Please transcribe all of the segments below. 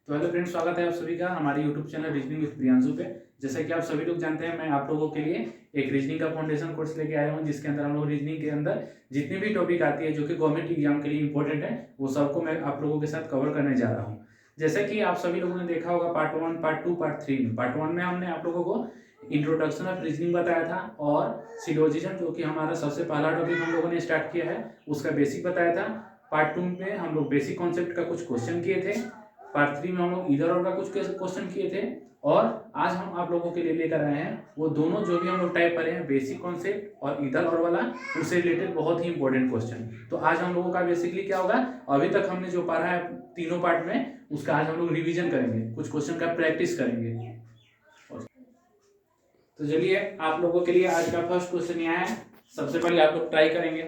तो hello friends, स्वागत है आप सभी का हमारे YouTube channel reasoning with Priyanshu पे। जैसा कि आप सभी लोग जानते हैं, मैं आप लोगों के लिए एक रीजनिंग का फाउंडेशन कोर्स लेके आया हूं, जिसके अंदर हम लोग रीजनिंग के अंदर जितनी भी टॉपिक आती है जो कि गवर्नमेंट एग्जाम के लिए इंपॉर्टेंट है, वो सबको मैं आप लोगों के साथ कवर करने जा रहा हूँ। जैसा कि आप सभी लोगों ने देखा होगा पार्ट 1, पार्ट 2, पार्ट 3 में। पार्ट 1 में हमने आप लोगों को इंट्रोडक्शन ऑफ रीजनिंग बताया था और सिलोजिज्म, जो कि हमारा सबसे पहला टॉपिक हम लोगों ने स्टार्ट किया है, उसका बेसिक बताया था। पार्ट 2 में हम लोग बेसिक कॉन्सेप्ट का कुछ क्वेश्चन किए थे। पार्ट 3 में हम लोग इधर और का कुछ क्वेश्चन किए थे। और आज हम आप लोगों के लिए लेकर आए हैं वो दोनों जो भी हम लोग टाइप पढ़े हैं, बेसिक कॉन्सेप्ट और इधर और वाला, उससे रिलेटेड बहुत ही इंपॉर्टेंट क्वेश्चन। तो आज हम लोगों का बेसिकली क्या होगा, अभी तक हमने जो पढ़ा है तीनों पार्ट में, उसका आज हम लोग रिविजन करेंगे, कुछ क्वेश्चन का प्रैक्टिस करेंगे। तो चलिए, आप लोगों के लिए आज का फर्स्ट क्वेश्चन यहाँ है। सबसे पहले आप लोग ट्राई करेंगे।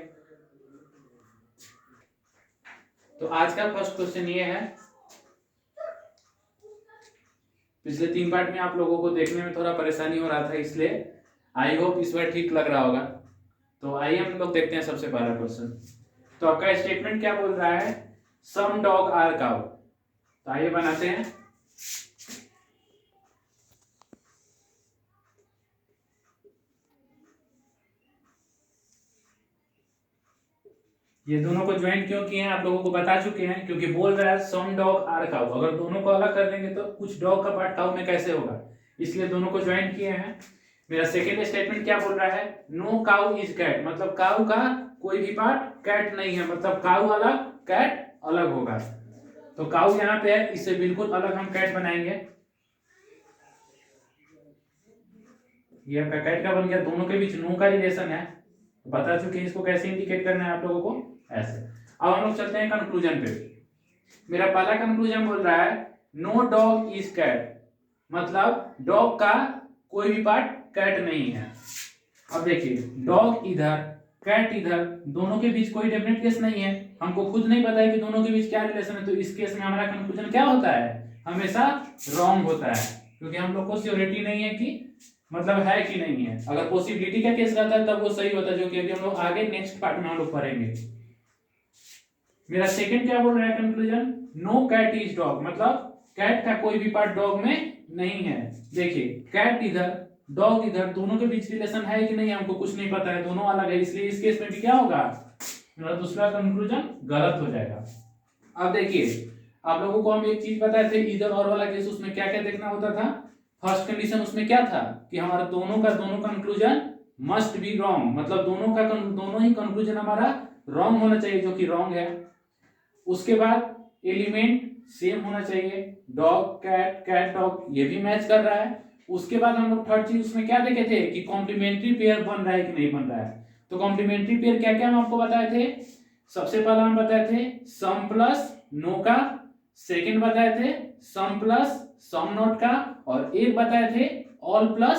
तो आज का फर्स्ट क्वेश्चन ये है। पिछले 3 पार्ट में आप लोगों को देखने में थोड़ा परेशानी हो रहा था, इसलिए आई होप इस बार ठीक लग रहा होगा। तो आइए हम लोग देखते हैं सबसे पहला क्वेश्चन। तो आपका स्टेटमेंट क्या बोल रहा है? सम डॉग आर काउ। तो आइए बनाते हैं। ये दोनों को ज्वाइन क्यों किए हैं आप लोगों को बता चुके हैं, क्योंकि बोल रहा है सम डॉग आर काउ। अगर दोनों को अलग कर देंगे तो कुछ डॉग का पार्ट काउ में कैसे होगा, इसलिए दोनों को ज्वाइन किए हैं। मेरा सेकेंड स्टेटमेंट क्या बोल रहा है? नो काउ इज कैट, मतलब काउ का कोई भी पार्ट कैट नहीं है, मतलब काउ अलग कैट अलग होगा। तो काउ यहाँ पे है, इससे बिल्कुल अलग हम कैट बनाएंगे। ये आपका कैट का बन गया। दोनों के बीच नो का रिलेशन है, बता चुके हैं इसको कैसे इंडिकेट करना है आप लोगों को, ऐसे। अब हम लोग चलते हैं कंक्लूजन पे। मेरा पहला कंक्लूजन बोल रहा है नो डॉग इज कैट, मतलब डॉग का कोई भी पार्ट कैट नहीं है। अब देखिए, डॉग इधर कैट इधर, दोनों के बीच कोई डेफिनेट केस नहीं है। हमको खुद नहीं पता है कि दोनों के बीच क्या रिलेशन है, तो इस केस में हमारा कंक्लूजन क्या होता है? हमेशा रॉन्ग होता है, क्योंकि हम लोग को श्योरिटी नहीं है कि मतलब है कि नहीं है। अगर पॉसिबिलिटी का केस रहता है तब वो सही होता है, जो कि अभी हम लोग आगे नेक्स्ट पार्ट में हम लोग पढ़ेंगे। मेरा सेकंड क्या बोल रहा है conclusion? No cat is dog, मतलब कैट का कोई भी पार्ट डॉग में नहीं है। देखिए, कैट इधर डॉग इधर, दोनों के बीच रिलेशन है कि नहीं हमको कुछ नहीं पता है, दोनों अलग है, इसलिए इस केस में भी क्या होगा? मेरा दूसरा कंक्लूजन गलत हो जाएगा। अब देखिए, आप लोगों को हम एक चीज बताए थे, इधर और वाला केस, उसमें क्या क्या देखना होता था। फर्स्ट कंडीशन उसमें क्या था कि हमारा दोनों का दोनों कंक्लूजन मस्ट बी रॉन्ग, मतलब दोनों ही कंक्लूजन हमारा रॉन्ग होना चाहिए, जो कि रॉन्ग है। उसके बाद एलिमेंट सेम होना चाहिए, डॉग कैट कैट डॉग, ये भी मैच कर रहा है। उसके बाद हम लोग थर्ड चीज उसमें क्या देखे थे कि कॉम्प्लीमेंट्री पेयर बन रहा है कि नहीं बन रहा है। तो कॉम्प्लीमेंट्री पेयर क्या क्या हम आपको बताए थे? सबसे पहला हम बताए थे सम प्लस नो का, सेकंड बताए थे सम प्लस सम नॉट का, और एक बताए थे ऑल प्लस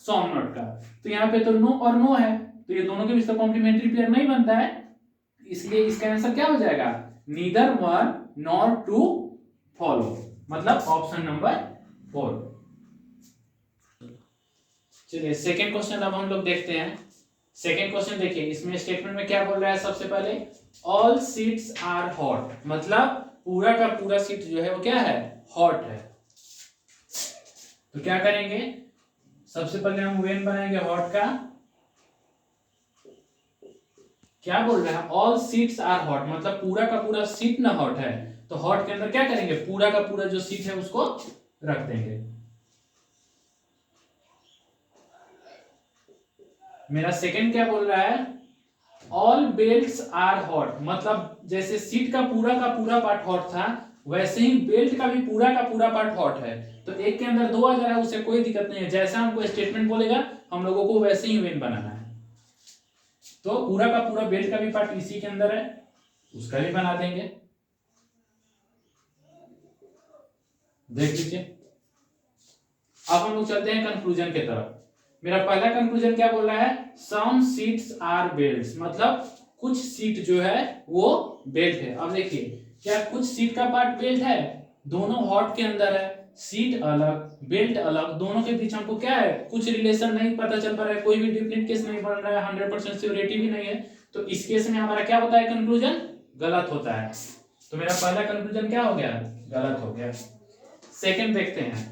सम नॉट का। तो यहाँ पे तो नो और नो है, तो ये दोनों के बीच तो कॉम्प्लीमेंट्री पेयर नहीं बनता है, इसलिए इसका आंसर क्या हो जाएगा? Neither one nor two follow, मतलब ऑप्शन नंबर 4। चलिए सेकेंड क्वेश्चन अब हम लोग देखते हैं। सेकेंड क्वेश्चन देखिए, इसमें स्टेटमेंट में क्या बोल रहा है? सबसे पहले ऑल सीट्स आर हॉट, मतलब पूरा का पूरा सीट जो है वो क्या है? हॉट है। तो क्या करेंगे? सबसे पहले हम वेन बनाएंगे हॉट का। क्या बोल रहा है? ऑल सीट्स आर हॉट, मतलब पूरा का पूरा सीट ना हॉट है। तो हॉट के अंदर क्या करेंगे? पूरा का पूरा जो सीट है उसको रख देंगे। मेरा सेकंड क्या बोल रहा है? ऑल बेल्ट्स आर हॉट, मतलब जैसे सीट का पूरा पार्ट हॉट था, वैसे ही बेल्ट का भी पूरा पार्ट हॉट है। तो एक के अंदर दो आ जा रहा है, उससे कोई दिक्कत नहीं है, जैसा हमको स्टेटमेंट बोलेगा हम लोगों को वैसे ही वेन बनाना है। तो पूरा का पूरा बेल्ट का भी पार्ट इसी के अंदर है, उसका भी बना देंगे। देख लीजिए। अब हम लोग चलते हैं कंक्लूजन की तरफ। मेरा पहला कंक्लूजन क्या बोल रहा है? सम सीट्स आर बेल्ट्स, मतलब कुछ सीट जो है वो बेल्ट है। अब देखिए, क्या कुछ सीट का पार्ट बेल्ट है? दोनों हॉट के अंदर है, सीट अलग बेल्ट अलग, दोनों के बीच हमको क्या है? कुछ रिलेशन नहीं पता चल पा रहा है, कोई भी डिफिनेट केस नहीं बन रहा है, 100% श्योरिटी भी नहीं है। तो इस केस में हमारा क्या होता है? कंक्लूजन गलत होता है। तो मेरा पहला कंक्लूजन क्या हो गया? गलत हो गया। सेकंड देखते हैं,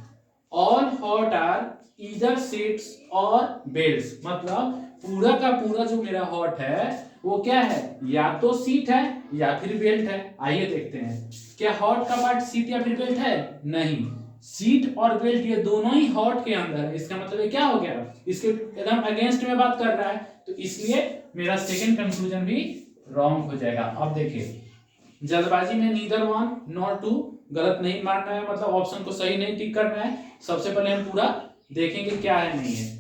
all hot are either seats और बेल्ट्स, मतलब पूरा का पूरा जो मेरा हॉट है वो क्या है, या तो सीट है या फिर बेल्ट है। आइए देखते हैं, क्या हॉट का पार्ट सीट या फिर बेल्ट है? नहीं, सीट और बेल्ट ये दोनों ही हॉट के अंदर है। इसका मतलब ये क्या हो गया, इसके एकदम अगेंस्ट में बात कर रहा है, तो इसलिए मेरा सेकंड कंक्लूजन भी रॉन्ग हो जाएगा। अब देखिए, जल्दबाजी में नीदर वन नॉर टू गलत नहीं मारना है, मतलब ऑप्शन को सही नहीं टिक करना है। सबसे पहले हम पूरा देखेंगे क्या है नहीं है।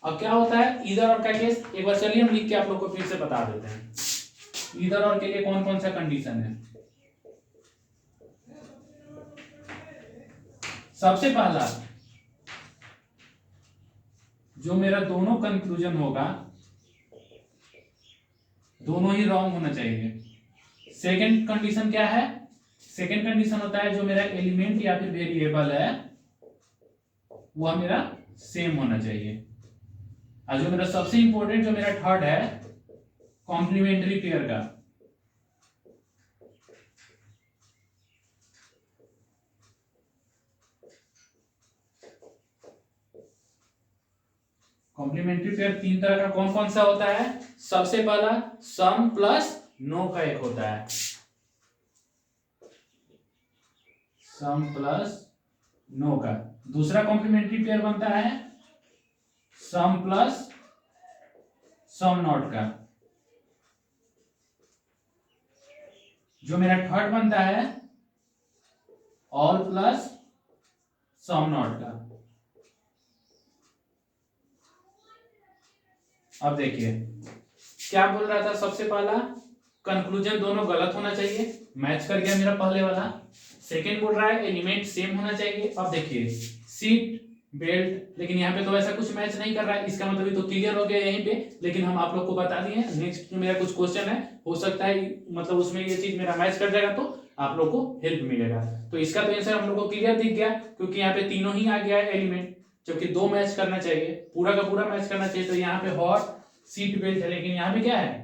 अब क्या होता है ईदर और का केस, एक बार चलिए हम लिख के आप लोग को फिर से बता देते हैं। ईदर और के लिए कौन कौन सा कंडीशन है। सबसे पहला जो मेरा दोनों कंक्लूजन होगा दोनों ही रॉन्ग होना चाहिए। सेकंड कंडीशन क्या है, सेकंड कंडीशन होता है जो मेरा एलिमेंट या फिर वेरिएबल है वह मेरा सेम होना चाहिए। और जो मेरा सबसे इंपॉर्टेंट जो मेरा थर्ड है कॉम्प्लीमेंट्री पेयर का, कॉम्प्लीमेंट्री पेयर तीन तरह का कौन कौन सा होता है। सबसे पहला सम प्लस नो का एक होता है, सम प्लस नो का। दूसरा कॉम्प्लीमेंट्री पेयर बनता है सम प्लस सम नॉट का। जो मेरा थर्ड बनता है ऑल प्लस सम नॉट का। अब देखिए क्या बोल रहा था, सबसे पहला कंक्लूजन दोनों गलत होना चाहिए, मैच कर गया मेरा पहले वाला। सेकंड बोल रहा है एलिमेंट सेम होना चाहिए। अब देखिए सीट बेल्ट, लेकिन यहाँ पे तो ऐसा कुछ मैच नहीं कर रहा है, इसका मतलब ये तो क्लियर हो गया यहीं पे। लेकिन हम आप लोग को बता दिए, नेक्स्ट मेरा कुछ क्वेश्चन है, हो सकता है मतलब उसमें ये चीज मेरा मैच कर जाएगा तो आप लोग को हेल्प मिलेगा। तो इसका तो आंसर हम लोग को क्लियर दिख गया, क्योंकि यहाँ पे तीनों ही आ गया है एलिमेंट, जबकि दो मैच करना चाहिए, पूरा का पूरा मैच करना चाहिए। तो यहाँ पे हॉट सीट बेल्ट है, लेकिन यहाँ पे क्या है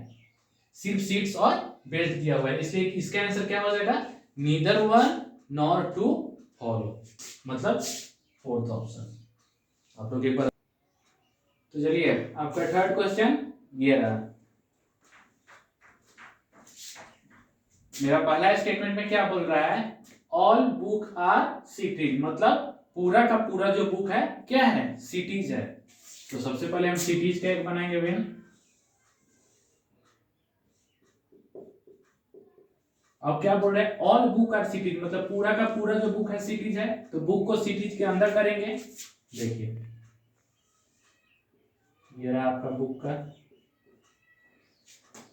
सिर्फ सीट्स और बेल्ट दिया हुआ है, इसलिए इसका आंसर क्या हो जाएगा, neither one nor two follow, मतलब फोर्थ ऑप्शन। आप लोग एक बार तो चलिए आपका थर्ड क्वेश्चन ये रहा। मेरा पहला स्टेटमेंट में क्या बोल रहा है, ऑल बुक आर सिटीज, मतलब पूरा का पूरा जो बुक है क्या है, सिटीज है। तो सबसे पहले हम सिटीज का एक बनाएंगे वेन। अब क्या बोल रहे हैं, ऑल बुक आर सिटीज, मतलब पूरा का पूरा जो बुक है सिटीज है, तो बुक को सिटीज के अंदर करेंगे। देखिए ये रहा आपका बुक का।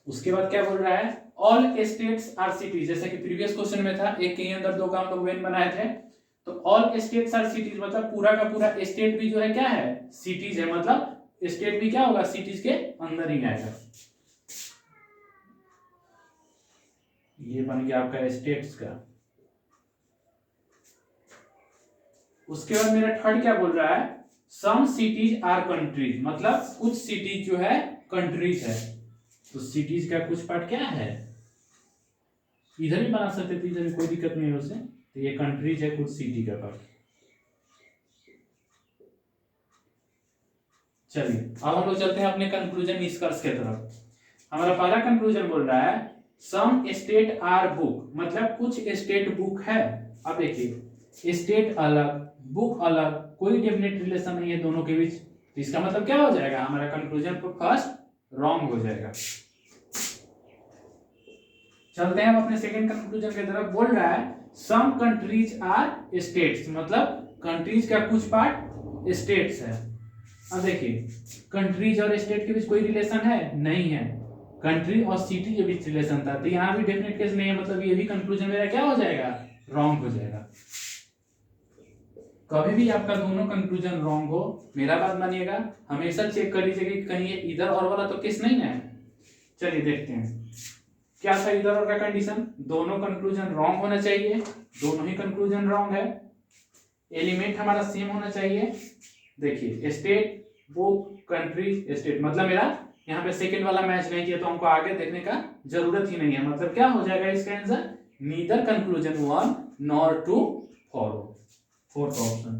उसके बाद क्या बोल रहा है, ऑल स्टेट्स आर सिटीज, जैसे कि प्रीवियस क्वेश्चन में था, एक के अंदर दो का हम लोग वेन बनाए थे। तो ऑल स्टेट्स आर सिटीज, मतलब पूरा का पूरा स्टेट भी जो है क्या है, सिटीज है, मतलब स्टेट भी क्या होगा, सिटीज के अंदर ही आएगा। ये बन गया आपका स्टेट्स का। उसके बाद मेरा थर्ड क्या बोल रहा है, सम सिटीज आर कंट्रीज, मतलब कुछ सिटीज जो है कंट्रीज है। तो सिटीज का कुछ पार्ट क्या है, इधर भी बना सकते थे, इधर भी कोई दिक्कत नहीं है उससे। तो ये कंट्रीज है कुछ सिटी का पार्ट। चलिए अब हम लोग चलते हैं अपने कंक्लूजन निष्कर्ष के तरफ। हमारा पहला कंक्लूजन बोल रहा है सम स्टेट आर बुक, मतलब कुछ स्टेट बुक है। अब देखिए स्टेट अलग बुक अलग, कोई डेफिनेट रिलेशन नहीं है दोनों के बीच, तो इसका मतलब क्या हो जाएगा, हमारा कंक्लूजन फर्स्ट रॉन्ग हो जाएगा। चलते हैं हम अपने सेकंड कंक्लूजन की तरफ। बोल रहा है सम कंट्रीज आर स्टेट्स, मतलब कंट्रीज का कुछ पार्ट स्टेट्स है। अब देखिए कंट्रीज और स्टेट के बीच कोई रिलेशन है नहीं है, कंट्री और सिटी के बीच रिलेशन था, तो यहाँ भी डेफिनेट केस नहीं है, मतलब ये भी कंक्लूजन मेरा क्या हो जाएगा, रॉन्ग हो जाएगा। कभी भी आपका दोनों कंक्लूजन रॉन्ग हो, मेरा बात मानिएगा, हमेशा चेक कर लीजिएगा कि कहीं ये इधर और वाला तो केस नहीं है। चलिए देखते हैं क्या था इधर और का कंडीशन, दोनों कंक्लूजन रॉन्ग होना चाहिए, दोनों ही कंक्लूजन रॉन्ग है। एलिमेंट हमारा सेम होना चाहिए। देखिए स्टेट बुक कंट्री स्टेट, मतलब मेरा यहाँ पे सेकंड वाला मैच नहीं किया, तो हमको आगे देखने का जरूरत ही नहीं है, मतलब क्या हो जाएगा इसका answer, neither conclusion one nor two follow, fourth option.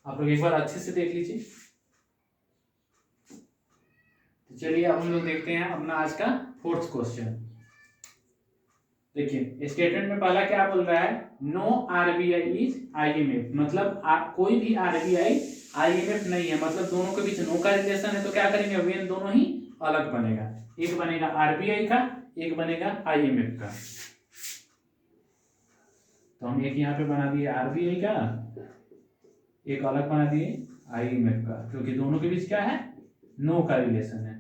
आप लोग एक बार अच्छे से देख लीजिए। तो चलिए अब हम लोग देखते हैं अपना आज का फोर्थ क्वेश्चन। देखिए स्टेटमेंट में पहला क्या बोल रहा है, नो आरबीआई इज आईएमएफ, मतलब कोई भी आरबीआई आईएमएफ नहीं है, मतलब दोनों के बीच नो का रिलेशन है। तो क्या करेंगे, वेन दोनों ही अलग बनेगा, एक बनेगा आरबीआई का, एक बनेगा आईएमएफ का। तो हम एक यहाँ पे बना दिए आरबीआई का, एक अलग बना दिए आईएमएफ का, क्योंकि दोनों के बीच क्या है, नो का रिलेशन है।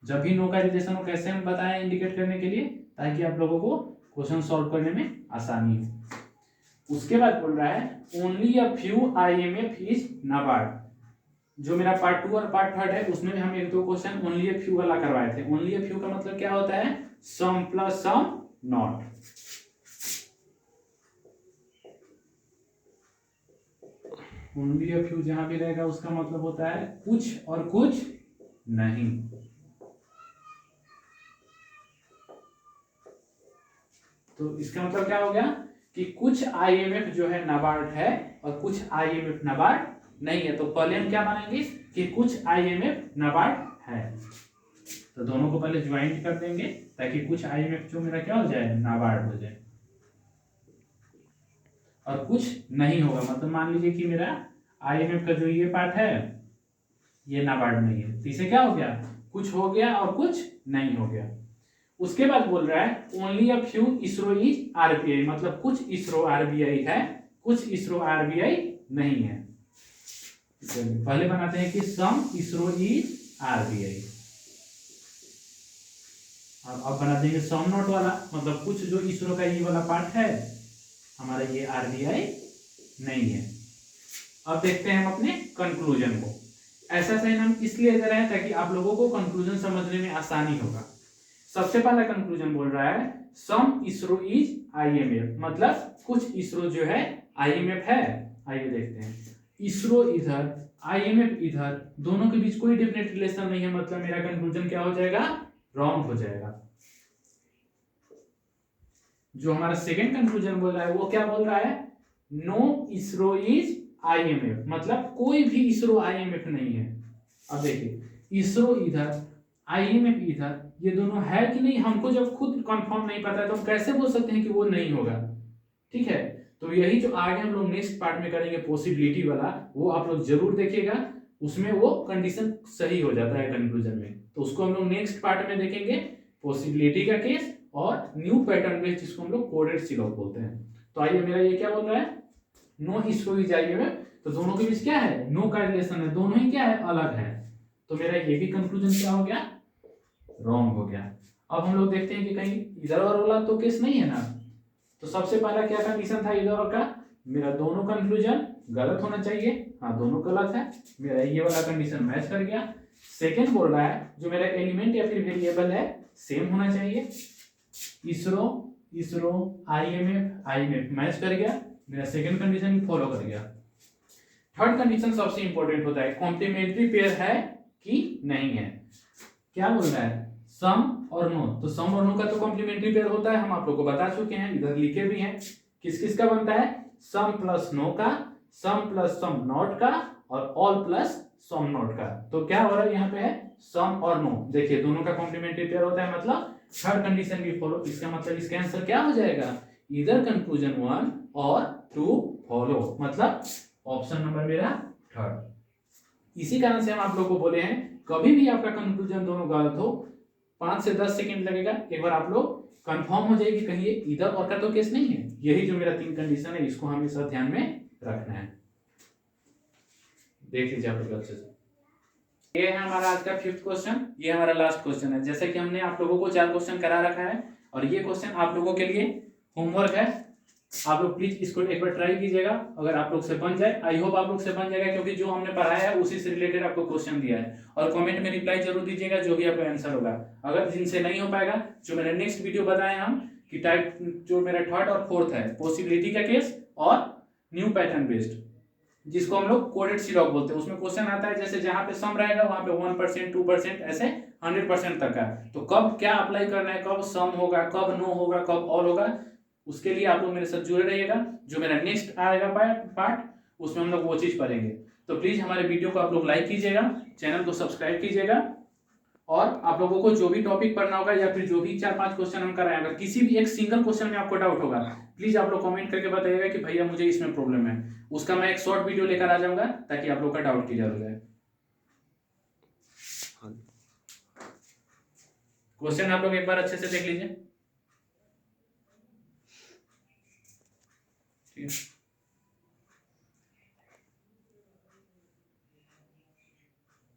जब भी नो का रिलेशन हो कैसे हम बताएं इंडिकेट करने के लिए, ताकि आप लोगों को क्वेश्चन सॉल्व करने में आसानी हो। उसके बाद बोल रहा है only a few IMF is NABARD. जो मेरा पार्ट 2 और पार्ट 3 है उसमें भी हम एक दो क्वेश्चन ओनली अ फ्यू वाला करवाए थे। ओनली अ फ्यू का मतलब क्या होता है, some plus some not. Only a few जहां भी रहेगा उसका मतलब होता है कुछ और कुछ नहीं। तो इसका मतलब क्या हो गया कि कुछ आईएमएफ जो है नाबार्ड है और कुछ आईएमएफ नाबार्ड नहीं है। तो पहले हम क्या मानेंगे कि कुछ आईएमएफ नाबार्ड है, तो दोनों को पहले ज्वाइंट कर देंगे ताकि कुछ आईएमएफ जो मेरा क्या हो जाए, नाबार्ड हो जाए। और कुछ नहीं होगा, मतलब मान लीजिए कि मेरा आईएमएफ का जो ये पार्ट है ये नाबार्ड नहीं है, तो इसे क्या हो गया, कुछ हो गया और कुछ नहीं हो गया। उसके बाद बोल रहा है only a few ISRO is RBI, मतलब कुछ इसरो आरबीआई है, कुछ इसरो आरबीआई नहीं है। पहले बनाते हैं कि सम इसरो इज आरबीआई। अब बना देंगे सम नॉट वाला, मतलब कुछ जो इसरो का ये वाला पार्ट है हमारा ये आरबीआई नहीं है। अब देखते हैं हम अपने कंक्लूजन को। ऐसा साइन हम इसलिए दे रहे हैं ताकि आप लोगों को कंक्लूजन समझने में आसानी होगा। सबसे पहला कंक्लूजन बोल रहा है सम इसरो इज आईएमएफ, मतलब कुछ इसरो जो है आईएमएफ है। आइए देखते हैं, इसरो इधर आईएमएफ इधर, दोनों के बीच कोई डेफिनेट रिलेशन नहीं है, मतलब मेरा कंक्लूजन क्या हो जाएगा, रॉन्ग हो जाएगा। जो हमारा सेकंड कंक्लूजन बोल रहा है वो क्या बोल रहा है, नो इसरो इज आईएमएफ, मतलब कोई भी इसरो आईएमएफ नहीं है। अब देखिए इसरो इधर आईएमएफ इधर, ये दोनों है कि नहीं, हमको जब खुद कंफर्म नहीं पता है तो हम कैसे बोल सकते हैं कि वो नहीं होगा। ठीक है, तो यही जो आगे हम लोग नेक्स्ट पार्ट में करेंगे पॉसिबिलिटी वाला, वो आप लोग जरूर देखिएगा, उसमें वो कंडीशन सही हो जाता है कंक्लूजन में। तो उसको हम लोग नेक्स्ट पार्ट में देखेंगे, पॉसिबिलिटी का केस और न्यू पैटर्न बेस, जिसको हम लोग कोडेड सिलॉग बोलते हैं। तो आइए, मेरा ये क्या बोल रहा है, नो इसरो इज आईएमएफ, तो दोनों के बीच क्या है, नो का रिलेशन है, दोनों ही क्या है, अलग है। तो मेरा ये भी कंक्लूजन क्या हो गया, रॉन्ग हो गया। अब हम लोग देखते हैं कि कहीं इधर और वाला तो केस नहीं है ना। तो सबसे पहला क्या कंडीशन था इधर और का, मेरा दोनों कंक्लूजन गलत होना चाहिए, हाँ दोनों गलत है, मेरा ये वाला कंडीशन मैच कर गया। सेकंड बोल रहा है जो मेरा एलिमेंट या फिर वेरिएबल है सेम होना चाहिए, ISRO ISRO IMF IMF match कर गया, मेरा सेकंड कंडीशन फॉलो कर गया। थर्ड कंडीशन सबसे इंपॉर्टेंट होता है, कॉम्प्लीमेंट्री पेयर है कि नहीं है। क्या बोल रहा है, सम और नो, तो सम और नो का तो कॉम्प्लीमेंट्री पेयर होता है, हम आप लोग को बता चुके हैं, इधर लिखे भी हैं। किस किस का बनता है, सम प्लस नो का, सम प्लस सम नॉट का और ऑल प्लस सम नॉट का। तो क्या हो रहा है यहाँ पे है, सम और नो, देखिए दोनों का कॉम्प्लीमेंट्री पेयर होता है, मतलब थर्ड कंडीशन भी फॉलो। इसका मतलब इसका आंसर क्या हो जाएगा, इधर कंक्लूजन 1 और 2 फॉलो, मतलब ऑप्शन नंबर मेरा थर्ड। इसी कारण से हम आप लोग को बोले हैं कभी भी आपका कंक्लूजन दोनों गलत हो 5 से 10 सेकंड लगेगा, एक बार आप लोग कंफर्म हो जाएगी कहीं ये इधर और का तो केस नहीं है। यही जो मेरा 3 कंडीशन है इसको हमेशा ध्यान में रखना है। देख लीजिए आप लोग अच्छे से। ये है हमारा आज का 5th क्वेश्चन, ये हमारा लास्ट क्वेश्चन है। जैसे कि हमने आप लोगों को 4 क्वेश्चन करा रखा है और ये क्वेश्चन आप लोगों के लिए होमवर्क है। आप लोग प्लीज इसको एक बार ट्राई कीजिएगा, अगर आप लोग से बन जाए, आई होप आप लोग से बन जाएगा, क्योंकि जो हमने पढ़ाया है उसी से रिलेटेड आपको क्वेश्चन दिया है। और कमेंट में रिप्लाई जरूर दीजिएगा जो भी आपका आंसर होगा। अगर जिनसे नहीं हो पाएगा, जो मैंने नेक्स्ट वीडियो बताए हम कि टाइप जो मेरा 3rd और 4th है, पॉसिबिलिटी का केस और न्यू पैटर्न बेस्ड, जिसको हम लोग कोडेड सिलॉग बोलते हैं, उसमें क्वेश्चन आता है जैसे जहां पे सम रहेगा वहां पे 1% 2% ऐसे 100% तक का, तो कब क्या अप्लाई करना है, कब सम होगा, कब नो होगा, कब ऑल होगा, उसके लिए आप लोग मेरे साथ जुड़े रहिएगा। जो मेरा नेक्स्ट आएगा पार्ट, उसमें हम लोग वो चीज़ पढ़ेंगे। तो प्लीज़ हमारे वीडियो को आप लोग लाइक कीजिएगा, चैनल को सब्सक्राइब कीजिएगा, और आप लोगों को जो भी टॉपिक पढ़ना होगा या फिर जो भी 4-5 क्वेश्चन हम कराएं, अगर किसी भी एक सिंगल क्वेश्चन में आपको डाउट होगा, प्लीज आप लोग कमेंट करके बताइएगा कि भैया मुझे इसमें प्रॉब्लम है, उसका मैं एक शॉर्ट वीडियो लेकर आ जाऊंगा ताकि आप लोग का डाउट क्लियर हो जाए। क्वेश्चन आप लोग एक बार अच्छे से देख लीजिए, ठीक है।